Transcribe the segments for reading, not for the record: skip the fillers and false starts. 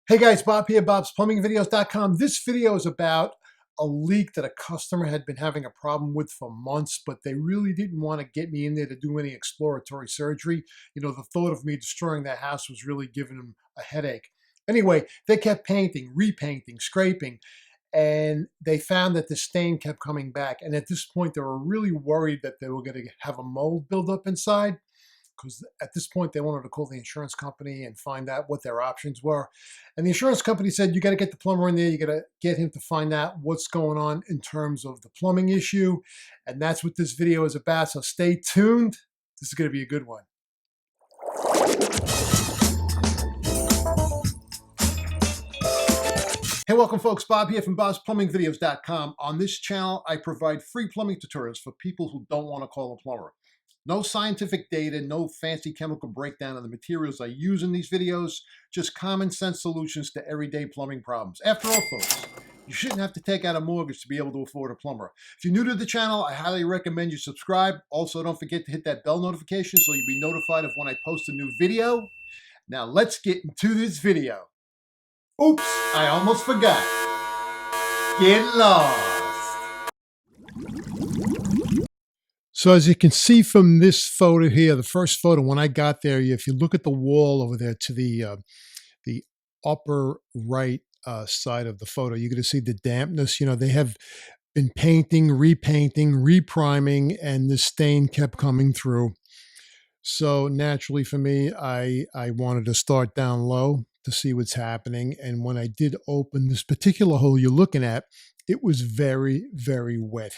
Hey guys, Bob here, bobsplumbingvideos.com. This video is about a leak that a customer had been having a problem with for months, but they really didn't want to get me in there to do any exploratory surgery. You know, the thought of me destroying their house was really giving them a headache. Anyway, they kept painting, repainting, scraping, and they found that the stain kept coming back. And at this point, they were really worried that they were going to have a mold buildup inside, because at this point they wanted to call the insurance company and find out what their options were. And the insurance company said, you got to get the plumber in there. You got to get him to find out what's going on in terms of the plumbing issue. And that's what this video is about. So stay tuned. This is going to be a good one. Hey, welcome folks. Bob here from bobsplumbingvideos.com. On this channel, I provide free plumbing tutorials for people who don't want to call a plumber. No scientific data, no fancy chemical breakdown of the materials I use in these videos, just common sense solutions to everyday plumbing problems. After all, folks, you shouldn't have to take out a mortgage to be able to afford a plumber. If you're new to the channel, I highly recommend you subscribe. Also, don't forget to hit that bell notification so you'll be notified of when I post a new video. Now, let's get into this video. Oops, I almost forgot. Get lost. So as you can see from this photo here, the first photo, when I got there, if you look at the wall over there to the upper right side of the photo, you're going to see the dampness. You know, they have been painting, repainting, repriming, and the stain kept coming through. So naturally for me, I wanted to start down low to see what's happening. And when I did open this particular hole you're looking at, it was very, very wet.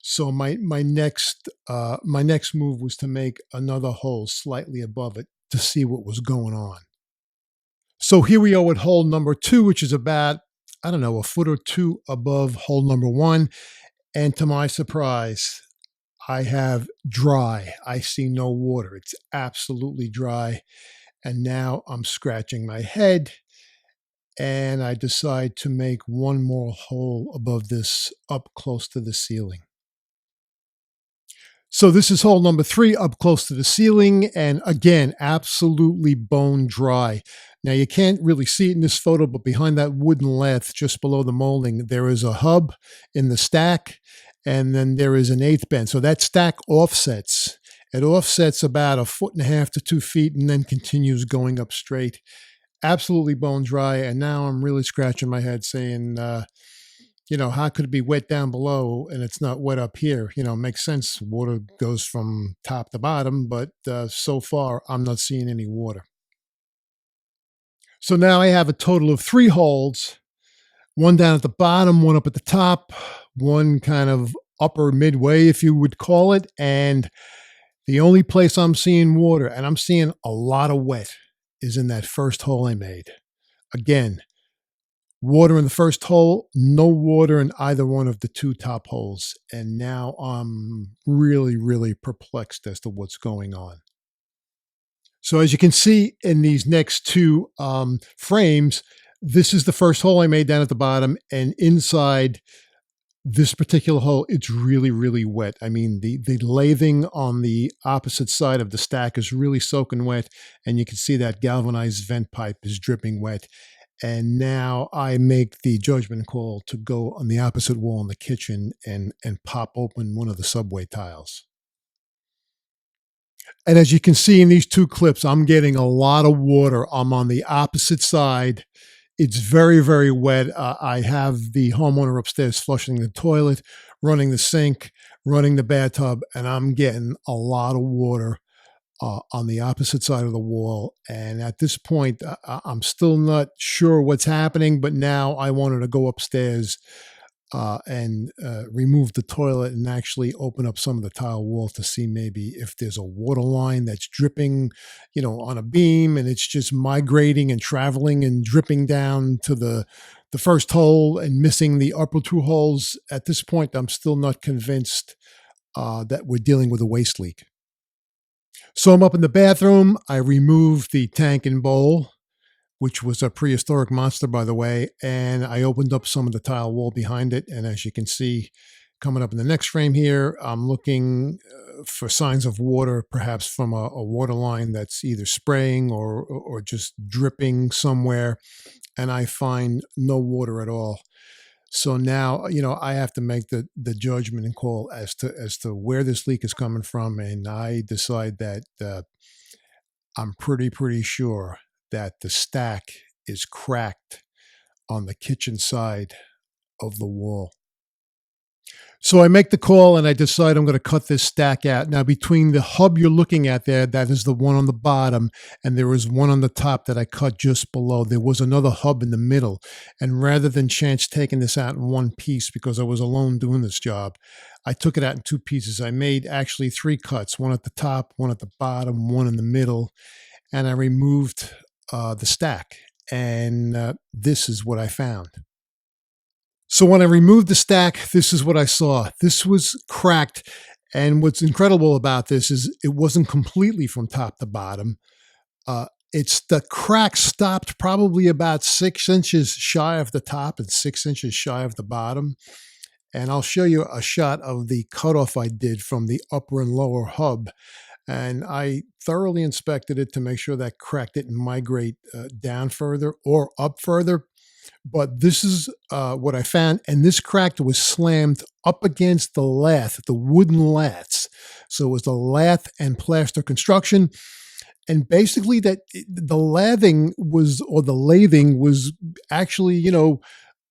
So my next move was to make another hole slightly above it to see what was going on. So here we are at hole number 2, which is about, I don't know, a foot or two above hole number 1. And to my surprise, I have dry. I see no water. It's absolutely dry. And now I'm scratching my head, and I decide to make one more hole above this, up close to the ceiling. So this is hole number 3, up close to the ceiling, and again, absolutely bone dry. Now you can't really see it in this photo, but behind that wooden lath just below the molding, there is a hub in the stack, and then there is an 1/8 bend. So that stack offsets. It offsets about 1.5 feet to 2 feet and then continues going up straight. Absolutely bone dry, and now I'm really scratching my head saying, you know, how could it be wet down below and it's not wet up here? You know, it makes sense. Water goes from top to bottom, but so far I'm not seeing any water. So now I have a total of 3 holes, one down at the bottom, one up at the top, one kind of upper midway, if you would call it. And the only place I'm seeing water, and I'm seeing a lot of wet, is in that first hole I made. Again, water in the first hole, no water in either one of the 2 top holes. And now I'm really, really perplexed as to what's going on. So as you can see in these next 2 frames, this is the first hole I made down at the bottom, and inside this particular hole, it's really, really wet. I mean, the lathing on the opposite side of the stack is really soaking wet, and you can see that galvanized vent pipe is dripping wet. And now I make the judgment call to go on the opposite wall in the kitchen and pop open one of the subway tiles. And as you can see in these 2 clips, I'm getting a lot of water. I'm on the opposite side. It's very, very wet. I have the homeowner upstairs flushing the toilet, running the sink, running the bathtub, and I'm getting a lot of water on the opposite side of the wall. And at this point, I'm still not sure what's happening, but now I wanted to go upstairs and remove the toilet and actually open up some of the tile wall to see maybe if there's a water line that's dripping, you know, on a beam, and it's just migrating and traveling and dripping down to the first hole and missing the upper 2 holes. At this point, I'm still not convinced that we're dealing with a waste leak. So I'm up in the bathroom. I removed the tank and bowl, which was a prehistoric monster, by the way, and I opened up some of the tile wall behind it. And as you can see, coming up in the next frame here, I'm looking for signs of water, perhaps from a water line that's either spraying or just dripping somewhere. and I find no water at all. So now, I have to make the judgment and call as to where this leak is coming from, and I decide that I'm pretty sure that the stack is cracked on the kitchen side of the wall. So I make the call and I decide I'm going to cut this stack out. Now, between the hub you're looking at there, that is the one on the bottom, and there was one on the top that I cut just below. There was another hub in the middle. And rather than chance taking this out in one piece, because I was alone doing this job, I took it out in two pieces. I made actually three cuts, one at the top, one at the bottom, one in the middle, and I removed the stack. And this is what I found. So when I removed the stack, this is what I saw. This was cracked. And what's incredible about this is it wasn't completely from top to bottom. It's the crack stopped probably about 6 inches shy of the top and 6 inches shy of the bottom. And I'll show you a shot of the cutoff I did from the upper and lower hub. And I thoroughly inspected it to make sure that crack didn't migrate down further or up further. But this is what I found, and this crack was slammed up against the lath, the wooden laths. So it was the lath and plaster construction, and basically that the lathing was, or the lathing was actually,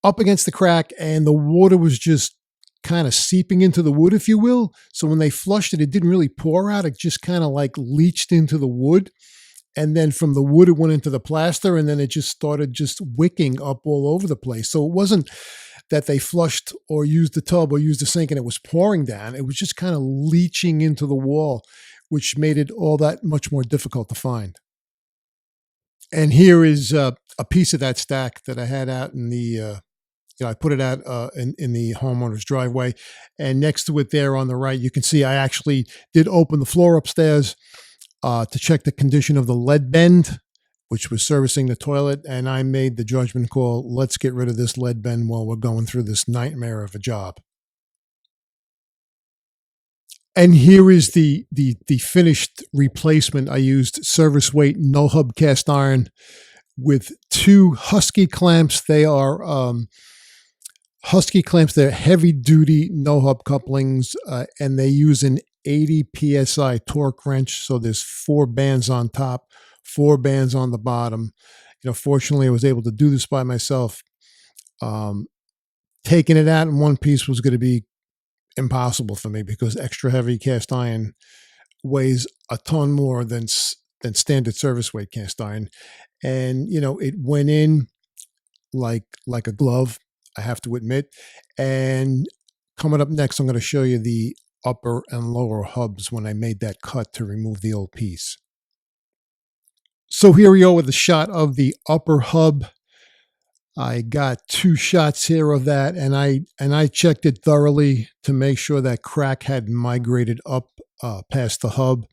up against the crack, and the water was just kind of seeping into the wood, if you will. So when they flushed it, it didn't really pour out; it just kind of like leached into the wood. And then from the wood, it went into the plaster, and then it just started just wicking up all over the place. So it wasn't that they flushed or used the tub or used the sink and it was pouring down. It was just kind of leaching into the wall, which made it all that much more difficult to find. And here is a piece of that stack that I had out in the, I put it out in the homeowner's driveway. And next to it there on the right, you can see I actually did open the floor upstairs to check the condition of the lead bend, which was servicing the toilet. And I made the judgment call, let's get rid of this lead bend while we're going through this nightmare of a job. And here is the finished replacement. I used service weight no hub cast iron with two Husky clamps. They are Husky clamps. They're heavy duty no hub couplings, and they use an 80 psi torque wrench. So there's 4 bands on top, 4 bands on the bottom. Fortunately, I was able to do this by myself. Taking it out in one piece was going to be impossible for me because extra heavy cast iron weighs a ton more than standard service weight cast iron. And, it went in like a glove, I have to admit. And coming up next, I'm going to show you the upper and lower hubs when I made that cut to remove the old piece. So here we go with a shot of the upper hub. I got 2 shots here of that, and I checked it thoroughly to make sure that crack had migrated up past the hub.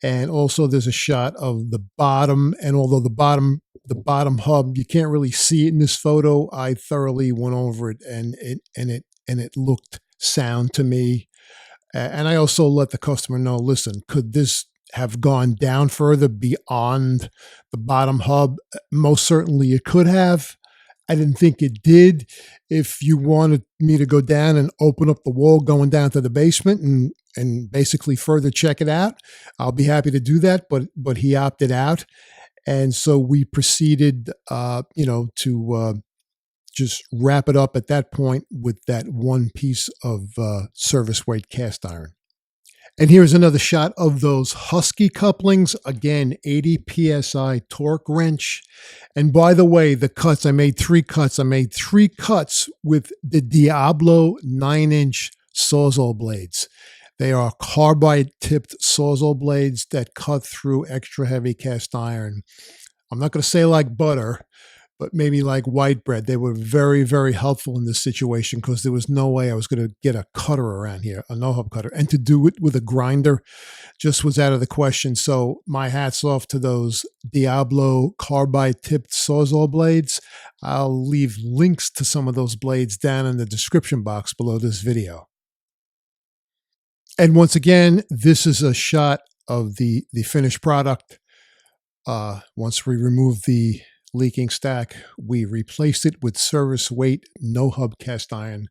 And also there's a shot of the bottom, and although the bottom hub, you can't really see it in this photo, I thoroughly went over it, and it looked sound to me. And I also let the customer know, listen, could this have gone down further beyond the bottom hub? Most certainly it could have. I didn't think it did. If you wanted me to go down and open up the wall going down to the basement and basically further check it out, I'll be happy to do that. But he opted out. And so we proceeded, to just wrap it up at that point with that one piece of service weight cast iron. And here's another shot of those Husky couplings. Again, 80 psi torque wrench. And by the way, the cuts, I made 3 cuts. I made 3 cuts with the Diablo 9-inch Sawzall blades. They are carbide tipped Sawzall blades that cut through extra heavy cast iron. I'm not going to say like butter, but maybe like white bread. They were very, very helpful in this situation because there was no way I was going to get a cutter around here, a no-hub cutter. And to do it with a grinder just was out of the question. So my hat's off to those Diablo carbide-tipped Sawzall blades. I'll leave links to some of those blades down in the description box below this video. And once again, this is a shot of the finished product. Once we remove the leaking stack. We replaced it with service weight, no hub cast iron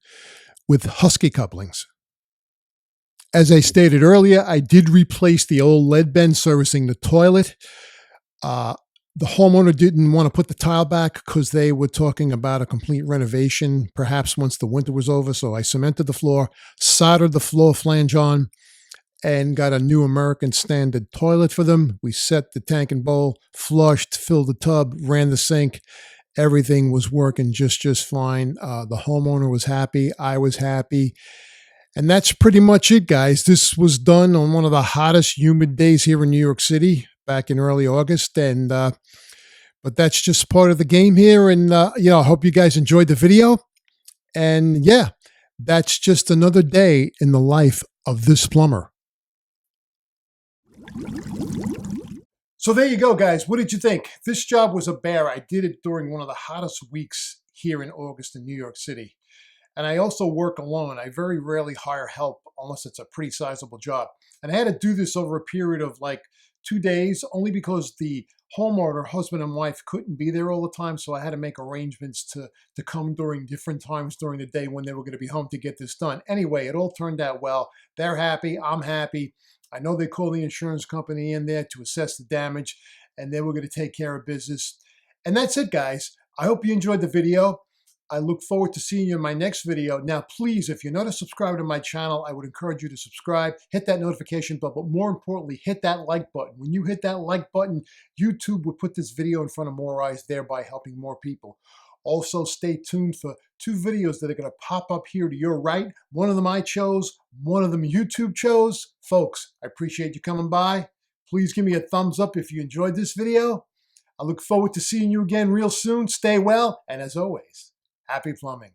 with Husky couplings. As I stated earlier, I did replace the old lead bend servicing the toilet. The homeowner didn't want to put the tile back because they were talking about a complete renovation, perhaps once the winter was over. So I cemented the floor, soldered the floor flange on, and got a new American standard toilet for them. We set the tank and bowl, flushed, filled the tub, ran the sink. Everything was working just fine. The homeowner was happy. I was happy. And that's pretty much it, guys. This was done on one of the hottest, humid days here in New York City back in early August. And but that's just part of the game here. And I hope you guys enjoyed the video. And yeah, that's just another day in the life of this plumber. So there you go, guys. What did you think? This job was a bear. I did it during one of the hottest weeks here in August in New York City. And I also work alone. I very rarely hire help unless it's a pretty sizable job. And I had to do this over a period of like 2 days, only because the homeowner, husband and wife, couldn't be there all the time. So I had to make arrangements to come during different times during the day when they were going to be home to get this done. Anyway, it all turned out well. They're happy. I'm happy. I know they called the insurance company in there to assess the damage, and they were going to take care of business. And that's it, guys. I hope you enjoyed the video. I look forward to seeing you in my next video. Now, please, if you're not a subscriber to my channel, I would encourage you to subscribe, hit that notification bell, but more importantly, hit that like button. When you hit that like button, YouTube will put this video in front of more eyes, thereby helping more people. Also, stay tuned for 2 videos that are going to pop up here to your right. One of them I chose, one of them YouTube chose. Folks, I appreciate you coming by. Please give me a thumbs up if you enjoyed this video. I look forward to seeing you again real soon. Stay well, and as always, happy plumbing.